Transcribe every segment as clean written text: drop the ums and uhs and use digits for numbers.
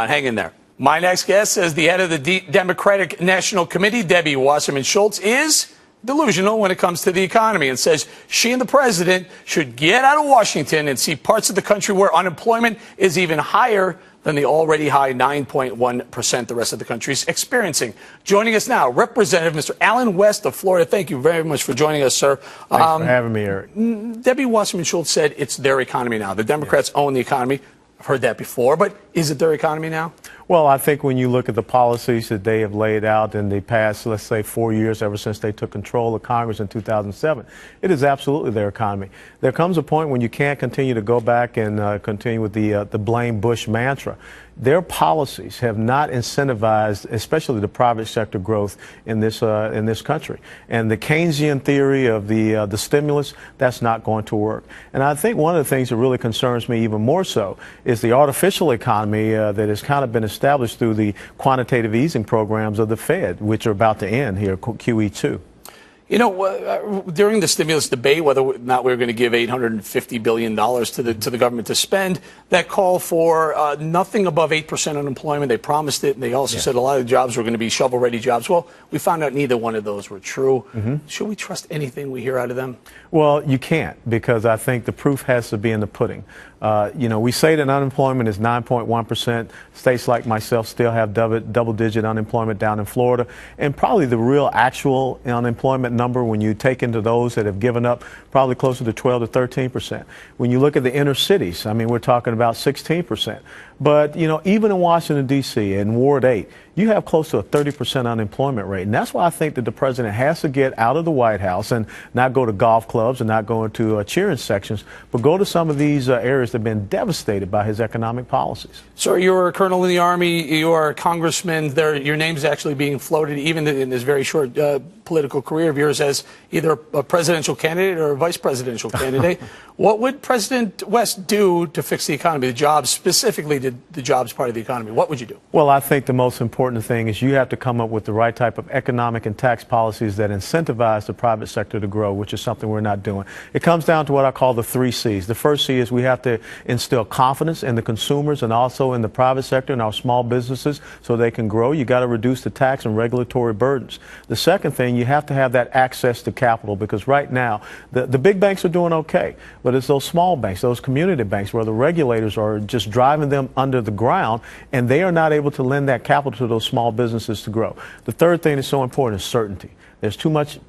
Hang in there. My next guest says the head of the Democratic National Committee, Debbie Wasserman Schultz, is delusional when it comes to the economy and says she and the president should get out of Washington and see parts of the country where unemployment is even higher than the already high 9.1% the rest of the country is experiencing. Joining us now, Representative Mr. Alan West of Florida. Thank you very much for joining us, sir. Thanks for having me, Eric. Debbie Wasserman Schultz said it's their economy now. The Democrats own the economy. I've heard that before, but is it their economy now? Well, I think when you look at the policies that they have laid out in the past, let's say 4 years, ever since they took control of Congress in 2007, it is absolutely their economy. There comes a point when you can't continue to go back and continue with the blame Bush mantra. Their policies have not incentivized, especially the private sector growth in this country. And the Keynesian theory of the stimulus, that's not going to work. And I think one of the things that really concerns me even more so is the artificial economy that has kind of been established through the quantitative easing programs of the Fed, which are about to end here, QE2. You know, during the stimulus debate, whether or not we were going to give $850 billion to the government to spend, that call for nothing above 8% unemployment. They promised it, and they also said a lot of the jobs were going to be shovel-ready jobs. Well, we found out neither one of those were true. Should we trust anything we hear out of them? Well, you can't, because I think the proof has to be in the pudding. You know, we say that unemployment is 9.1%. States like myself still have double-digit unemployment down in Florida. And probably the real actual unemployment number, when you take into those that have given up, probably closer to 12 to 13%. When you look at the inner cities, I mean, we're talking about 16%. But, you know, even in Washington, D.C., in Ward 8, you have close to a 30% unemployment rate. And that's why I think that the president has to get out of the White House and not go to golf clubs and not go into cheering sections, but go to some of these areas that have been devastated by his economic policies. So you're a colonel in the Army, you're a congressman. Your name's actually being floated, even in this very short political career of yours, as either a presidential candidate or a vice presidential candidate. What would President West do to fix the economy, the jobs, specifically the jobs part of the economy? What would you do? Well, I think the most important thing is you have to come up with the right type of economic and tax policies that incentivize the private sector to grow, which is something we're not doing. It comes down to what I call the 3 C's. The first C is we have to instill confidence in the consumers and also in the private sector and our small businesses so they can grow. You got to reduce the tax and regulatory burdens. The second thing, you have to have that access to capital, because right now the big banks are doing okay, but it's those small banks, those community banks, where the regulators are just driving them under the ground, and they are not able to lend that capital to those small businesses to grow. The third thing that's so important is certainty. There's too much,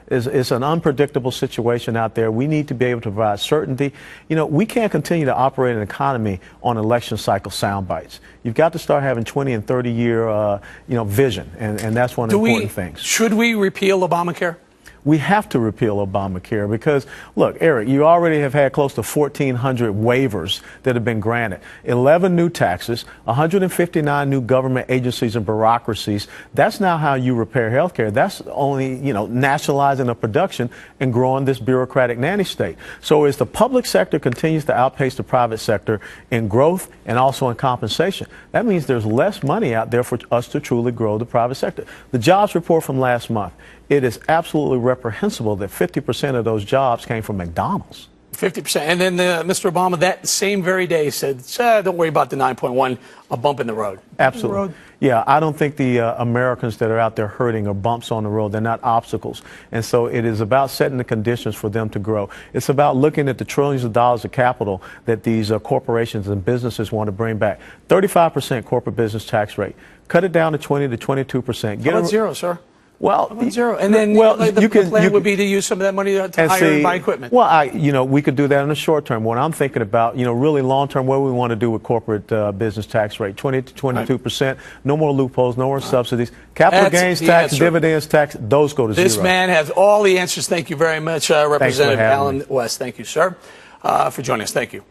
it's an unpredictable situation out there. We need to be able to provide certainty. You know, we can't continue to operate an economy on election cycle sound bites. You've got to start having 20 and 30 year, vision, and that's one of the important things. Should we repeal Obamacare? We have to repeal Obamacare because, look, Eric, you already have had close to 1,400 waivers that have been granted, 11 new taxes, 159 new government agencies and bureaucracies. That's not how you repair health care. That's only, nationalizing the production and growing this bureaucratic nanny state. So as the public sector continues to outpace the private sector in growth and also in compensation, that means there's less money out there for us to truly grow the private sector. The jobs report from last month, it is absolutely reprehensible that 50% of those jobs came from McDonald's. 50%. And then Mr. Obama that same very day said, don't worry about the 9.1, a bump in the road. Absolutely. Yeah, I don't think the Americans that are out there hurting are bumps on the road. They're not obstacles. And so it is about setting the conditions for them to grow. It's about looking at the trillions of dollars of capital that these corporations and businesses want to bring back. 35% corporate business tax rate. Cut it down to 20 to 22%. How about zero, sir? Well, zero, and then the plan would be to use some of that money to hire and buy equipment. Well, we could do that in the short term. What I'm thinking about, really long term, what we want to do with corporate business tax rate, 20 to 22%, no more loopholes, no more subsidies, capital gains tax, dividends tax, those go to zero. This man has all the answers. Thank you very much, Representative Alan West. Thank you, sir, for joining us. Thank you.